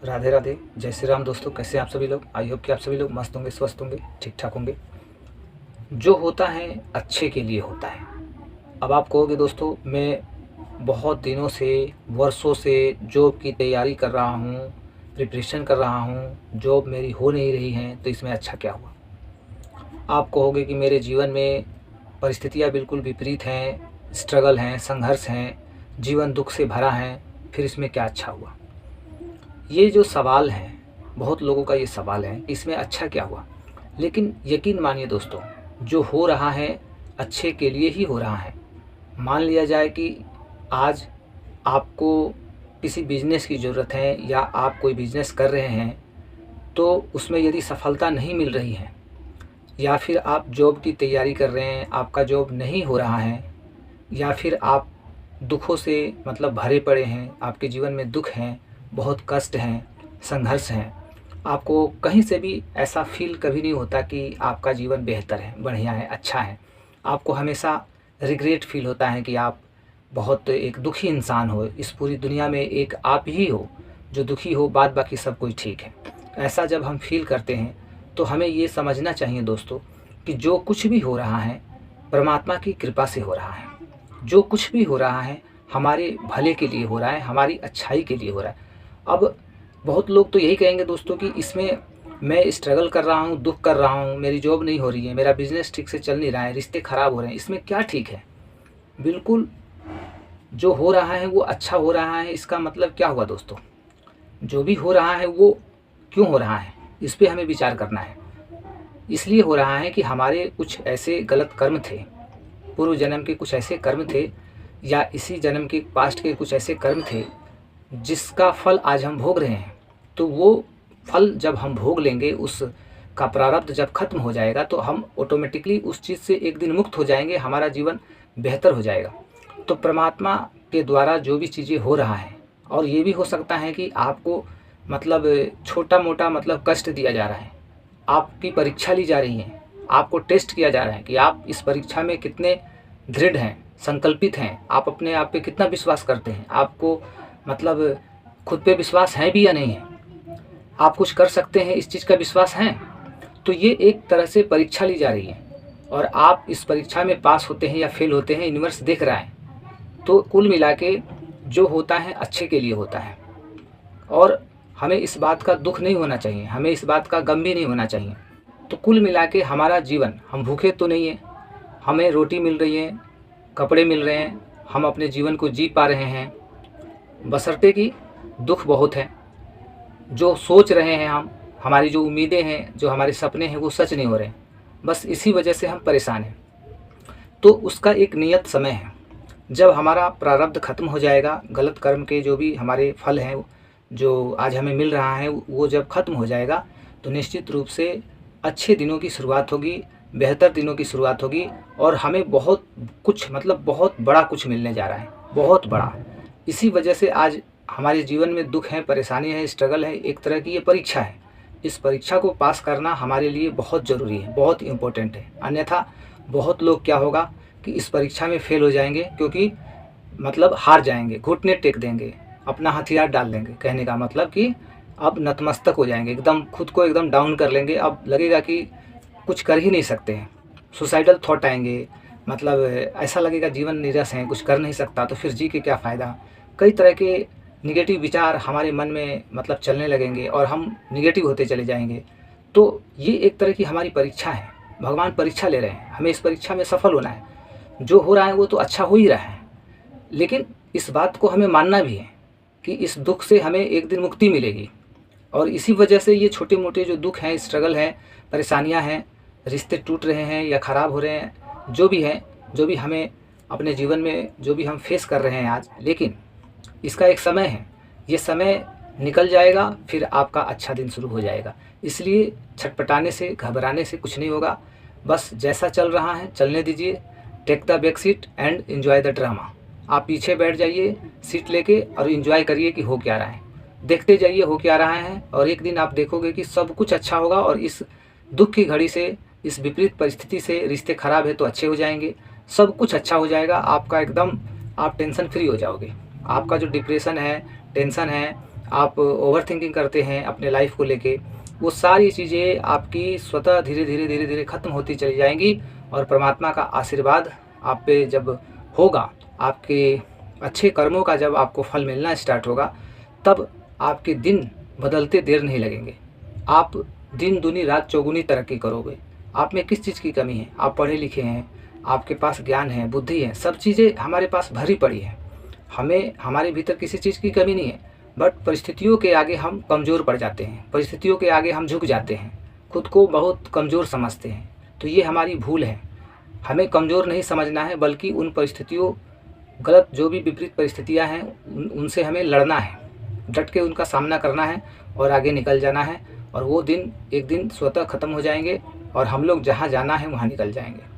राधे राधे, जय श्री राम दोस्तों। कैसे हैं आप सभी लोग? आई होप कि आप सभी लोग मस्त होंगे, स्वस्थ होंगे, ठीक ठाक होंगे। जो होता है अच्छे के लिए होता है। अब आप कहोगे दोस्तों, मैं बहुत दिनों से, वर्षों से जॉब की तैयारी कर रहा हूँ, प्रिपरेशन कर रहा हूँ, जॉब मेरी हो नहीं रही है, तो इसमें अच्छा क्या हुआ? आप कहोगे कि मेरे जीवन में परिस्थितियाँ बिल्कुल विपरीत हैं, स्ट्रगल हैं, संघर्ष हैं, जीवन दुख से भरा है, फिर इसमें क्या अच्छा हुआ? ये जो सवाल है, बहुत लोगों का ये सवाल है, इसमें अच्छा क्या हुआ? लेकिन यकीन मानिए दोस्तों, जो हो रहा है अच्छे के लिए ही हो रहा है। मान लिया जाए कि आज आपको किसी बिज़नेस की ज़रूरत है या आप कोई बिज़नेस कर रहे हैं, तो उसमें यदि सफलता नहीं मिल रही है या फिर आप जॉब की तैयारी कर रहे हैं, आपका जॉब नहीं हो रहा है, या फिर आप दुखों से मतलब भरे पड़े हैं, आपके जीवन में दुख हैं, बहुत कष्ट हैं, संघर्ष हैं, आपको कहीं से भी ऐसा फ़ील कभी नहीं होता कि आपका जीवन बेहतर है, बढ़िया है, अच्छा है। आपको हमेशा रिग्रेट फ़ील होता है कि आप बहुत एक दुखी इंसान हो, इस पूरी दुनिया में एक आप ही हो जो दुखी हो, बाद बाकी सब कुछ ठीक है। ऐसा जब हम फ़ील करते हैं तो हमें ये समझना चाहिए दोस्तों कि जो कुछ भी हो रहा है परमात्मा की कृपा से हो रहा है। जो कुछ भी हो रहा है हमारे भले के लिए हो रहा है, हमारी अच्छाई के लिए हो रहा है। अब बहुत लोग तो यही कहेंगे दोस्तों कि इसमें मैं स्ट्रगल कर रहा हूँ, दुख कर रहा हूँ, मेरी जॉब नहीं हो रही है, मेरा बिज़नेस ठीक से चल नहीं रहा है, रिश्ते ख़राब हो रहे हैं, इसमें क्या ठीक है? बिल्कुल जो हो रहा है वो अच्छा हो रहा है, इसका मतलब क्या हुआ दोस्तों? जो भी हो रहा है वो क्यों हो रहा है, इस पे हमें विचार करना है। इसलिए हो रहा है कि हमारे कुछ ऐसे गलत कर्म थे, पूर्व जन्म के कुछ ऐसे कर्म थे, या इसी जन्म के पास्ट के कुछ ऐसे कर्म थे जिसका फल आज हम भोग रहे हैं। तो वो फल जब हम भोग लेंगे, उस का प्रारब्ध जब खत्म हो जाएगा, तो हम ऑटोमेटिकली उस चीज़ से एक दिन मुक्त हो जाएंगे, हमारा जीवन बेहतर हो जाएगा। तो परमात्मा के द्वारा जो भी चीज़ें हो रहा है, और ये भी हो सकता है कि आपको मतलब छोटा मोटा मतलब कष्ट दिया जा रहा है, आपकी परीक्षा ली जा रही है, आपको टेस्ट किया जा रहा है कि आप इस परीक्षा में कितने दृढ़ हैं, संकल्पित हैं, आप अपने आप पे कितना विश्वास करते हैं, आपको मतलब खुद पे विश्वास है भी या नहीं है, आप कुछ कर सकते हैं, इस चीज़ का विश्वास है। तो ये एक तरह से परीक्षा ली जा रही है, और आप इस परीक्षा में पास होते हैं या फेल होते हैं, यूनिवर्स देख रहा है। तो कुल मिला के जो होता है अच्छे के लिए होता है, और हमें इस बात का दुख नहीं होना चाहिए, हमें इस बात का गम भी नहीं होना चाहिए। तो कुल मिला के हमारा जीवन, हम भूखे तो नहीं हैं, हमें रोटी मिल रही है, कपड़े मिल रहे हैं, हम अपने जीवन को जी पा रहे हैं, बशर्ते कि दुख बहुत है। जो सोच रहे हैं हम, हमारी जो उम्मीदें हैं, जो हमारे सपने हैं, वो सच नहीं हो रहे हैं, बस इसी वजह से हम परेशान हैं। तो उसका एक नियत समय है, जब हमारा प्रारब्ध खत्म हो जाएगा, गलत कर्म के जो भी हमारे फल हैं जो आज हमें मिल रहा है, वो जब खत्म हो जाएगा, तो निश्चित रूप से अच्छे दिनों की शुरुआत होगी, बेहतर दिनों की शुरुआत होगी, और हमें बहुत कुछ मतलब बहुत बड़ा कुछ मिलने जा रहा है, बहुत बड़ा। इसी वजह से आज हमारे जीवन में दुख है, परेशानी है, स्ट्रगल है, एक तरह की ये परीक्षा है। इस परीक्षा को पास करना हमारे लिए बहुत ज़रूरी है, बहुत इम्पोर्टेंट है। अन्यथा बहुत लोग क्या होगा कि इस परीक्षा में फेल हो जाएंगे, क्योंकि मतलब हार जाएंगे, घुटने टेक देंगे, अपना हथियार डाल देंगे। कहने का मतलब कि अब नतमस्तक हो जाएंगे, एकदम खुद को एकदम डाउन कर लेंगे, अब लगेगा कि कुछ कर ही नहीं सकते हैं, सुसाइडल थॉट आएंगे, मतलब ऐसा लगेगा जीवन निरस है, कुछ कर नहीं सकता, तो फिर जी के क्या फ़ायदा। कई तरह के निगेटिव विचार हमारे मन में मतलब चलने लगेंगे, और हम निगेटिव होते चले जाएंगे। तो ये एक तरह की हमारी परीक्षा है, भगवान परीक्षा ले रहे हैं, हमें इस परीक्षा में सफल होना है। जो हो रहा है वो तो अच्छा हो ही रहा है, लेकिन इस बात को हमें मानना भी है कि इस दुख से हमें एक दिन मुक्ति मिलेगी। और इसी वजह से ये छोटे मोटे जो दुख हैं, स्ट्रगल हैं, परेशानियां हैं, रिश्ते टूट रहे हैं या ख़राब हो रहे हैं, जो भी हैं, जो भी हमें अपने जीवन में जो भी हम फेस कर रहे हैं आज, लेकिन इसका एक समय है, ये समय निकल जाएगा, फिर आपका अच्छा दिन शुरू हो जाएगा। इसलिए छटपटाने से, घबराने से कुछ नहीं होगा, बस जैसा चल रहा है चलने दीजिए। Take the back seat and enjoy the drama. आप पीछे बैठ जाइए सीट लेके और एंजॉय करिए कि हो क्या रहा है, देखते जाइए हो क्या रहा है, और एक दिन आप देखोगे कि सब कुछ अच्छा होगा, और इस दुख की घड़ी से, इस विपरीत परिस्थिति से, रिश्ते खराब है तो अच्छे हो जाएंगे, सब कुछ अच्छा हो जाएगा, आपका एकदम आप टेंशन फ्री हो जाओगे। आपका जो डिप्रेशन है, टेंशन है, आप ओवरथिंकिंग करते हैं अपने लाइफ को लेके, वो सारी चीज़ें आपकी स्वतः धीरे-धीरे ख़त्म होती चली जाएँगी और परमात्मा का आशीर्वाद आप पे जब होगा, आपके अच्छे कर्मों का जब आपको फल मिलना स्टार्ट होगा, तब आपके दिन बदलते देर नहीं लगेंगे। आप दिन दूनी रात चौगुनी तरक्की करोगे। आप में किस चीज़ की कमी है? आप पढ़े लिखे हैं, आपके पास ज्ञान है, बुद्धि है, सब चीज़ें हमारे पास भरी पड़ी हैं। हमें हमारे भीतर किसी चीज़ की कमी नहीं है, बट परिस्थितियों के आगे हम कमज़ोर पड़ जाते हैं, परिस्थितियों के आगे हम झुक जाते हैं, खुद को बहुत कमज़ोर समझते हैं। तो ये हमारी भूल है। हमें कमज़ोर नहीं समझना है, बल्कि उन परिस्थितियों, गलत जो भी विपरीत परिस्थितियाँ हैं उनसे हमें लड़ना है, डट के उनका सामना करना है और आगे निकल जाना है। और वो दिन एक दिन स्वतः ख़त्म हो जाएंगे और हम लोग जहाँ जाना है वहाँ निकल जाएंगे।